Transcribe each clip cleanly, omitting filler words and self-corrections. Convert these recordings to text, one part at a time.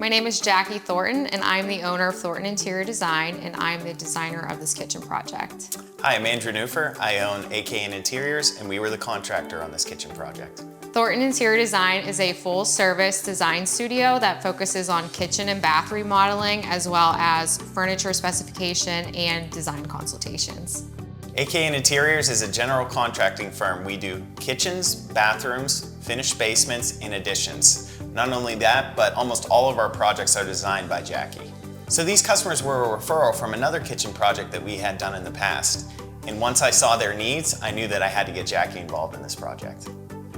My name is Jackie Thornton, and I'm the owner of Thornton Interior Design, and I'm the designer of this kitchen project. Hi, I'm Andrew Nuhfer. I own AKN Interiors, and we were the contractor on this kitchen project. Thornton Interior Design is a full-service design studio that focuses on kitchen and bath remodeling, as well as furniture specification and design consultations. AKN Interiors is a general contracting firm. We do kitchens, bathrooms, finished basements, and additions. Not only that, but almost all of our projects are designed by Jackie. So these customers were a referral from another kitchen project that we had done in the past. And once I saw their needs, I knew that I had to get Jackie involved in this project.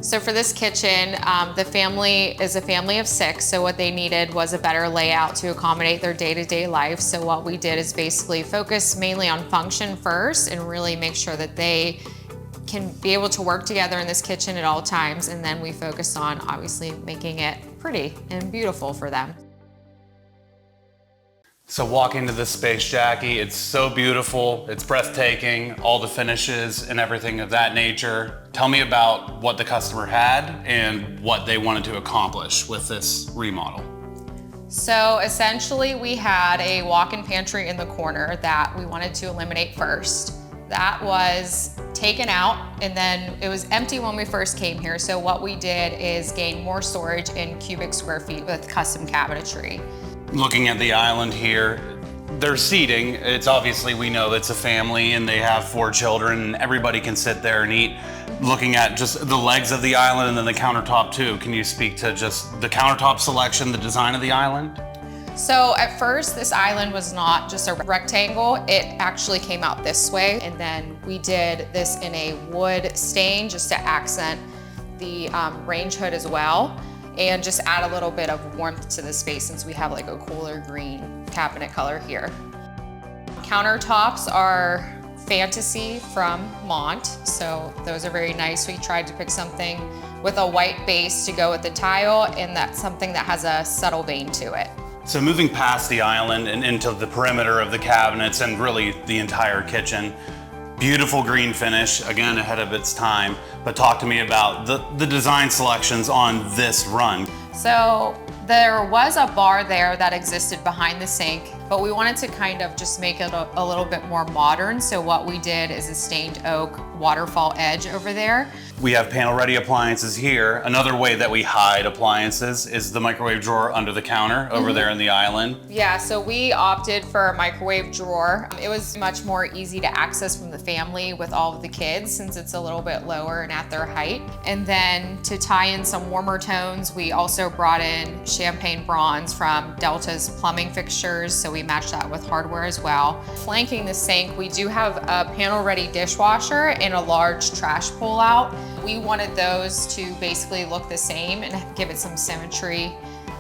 So for this kitchen, the family is a family of 6, so what they needed was a better layout to accommodate their day-to-day life. So what we did is basically focus mainly on function first and really make sure that they can be able to work together in this kitchen at all times, and then we focus on obviously making it pretty and beautiful for them. So walk into this space, Jackie, it's so beautiful, it's breathtaking, all the finishes and everything of that nature. Tell me about what the customer had and what they wanted to accomplish with this remodel. So essentially we had a walk-in pantry in the corner that we wanted to eliminate first. That was taken out, and then it was empty when we first came here. So what we did is gain more storage in cubic square feet with custom cabinetry. Looking at the island here, there's seating. It's obviously, we know it's a family and they have 4 children and everybody can sit there and eat. Looking at just the legs of the island and then the countertop too, can you speak to just the countertop selection, the design of the island? So at first, this island was not just a rectangle. It actually came out this way, and then we did this in a wood stain just to accent the range hood as well, and just add a little bit of warmth to the space since we have like a cooler green cabinet color here. Countertops are Fantasy from Mont, so those are very nice. We tried to pick something with a white base to go with the tile, and that's something that has a subtle vein to it. So moving past the island and into the perimeter of the cabinets and really the entire kitchen, beautiful green finish, again ahead of its time, but talk to me about the design selections on this run. So there was a bar there that existed behind the sink, but we wanted to kind of just make it a little bit more modern. So what we did is a stained oak waterfall edge over there. We have panel-ready appliances here. Another way that we hide appliances is the microwave drawer under the counter over there in the island. Yeah, so we opted for a microwave drawer. It was much more easy to access from the family with all of the kids since it's a little bit lower and at their height. And then to tie in some warmer tones, we also brought in champagne bronze from Delta's plumbing fixtures, so we matched that with hardware as well. Flanking the sink, we do have a panel-ready dishwasher and a large trash pull-out. We wanted those to basically look the same and give it some symmetry.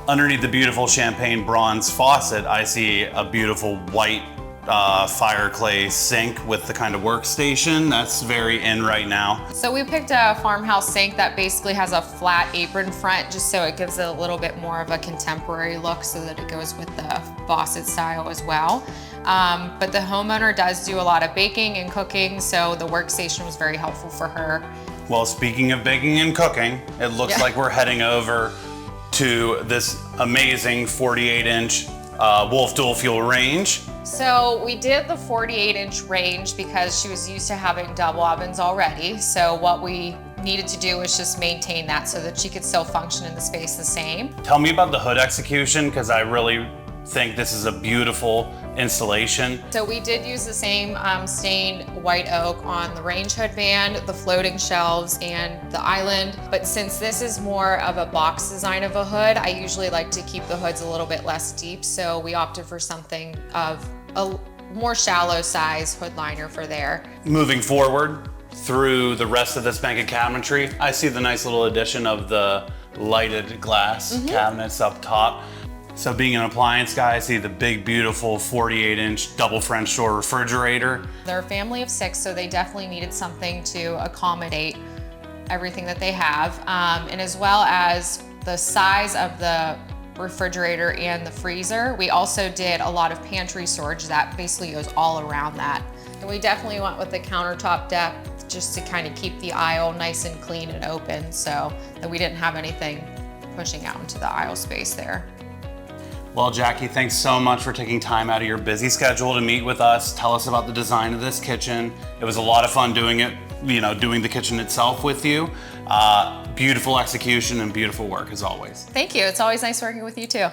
Underneath the beautiful champagne bronze faucet, I see a beautiful white fire clay sink with the kind of workstation that's very in right now. So we picked a farmhouse sink that basically has a flat apron front just so it gives it a little bit more of a contemporary look so that it goes with the faucet style as well. But the homeowner does do a lot of baking and cooking, so the workstation was very helpful for her. Well, speaking of baking and cooking, it looks like we're heading over to this amazing 48-inch Wolf dual fuel range. So we did the 48-inch range because she was used to having double ovens already. So what we needed to do was just maintain that so that she could still function in the space the same. Tell me about the hood execution, because I really think this is a beautiful installation. So we did use the same stained white oak on the range hood band, the floating shelves, and the island. But since this is more of a box design of a hood, I usually like to keep the hoods a little bit less deep. So we opted for something of a more shallow size hood liner for there. Moving forward through the rest of this bank of cabinetry, I see the nice little addition of the lighted glass cabinets up top. So being an appliance guy, I see the big, beautiful 48-inch double French door refrigerator. They're a family of 6, so they definitely needed something to accommodate everything that they have. And as well as the size of the refrigerator and the freezer, we also did a lot of pantry storage that basically goes all around that. And we definitely went with the countertop depth just to kind of keep the aisle nice and clean and open so that we didn't have anything pushing out into the aisle space there. Well, Jackie, thanks so much for taking time out of your busy schedule to meet with us, tell us about the design of this kitchen. It was a lot of fun doing it, doing the kitchen itself with you. Beautiful execution and beautiful work as always. Thank you. It's always nice working with you too.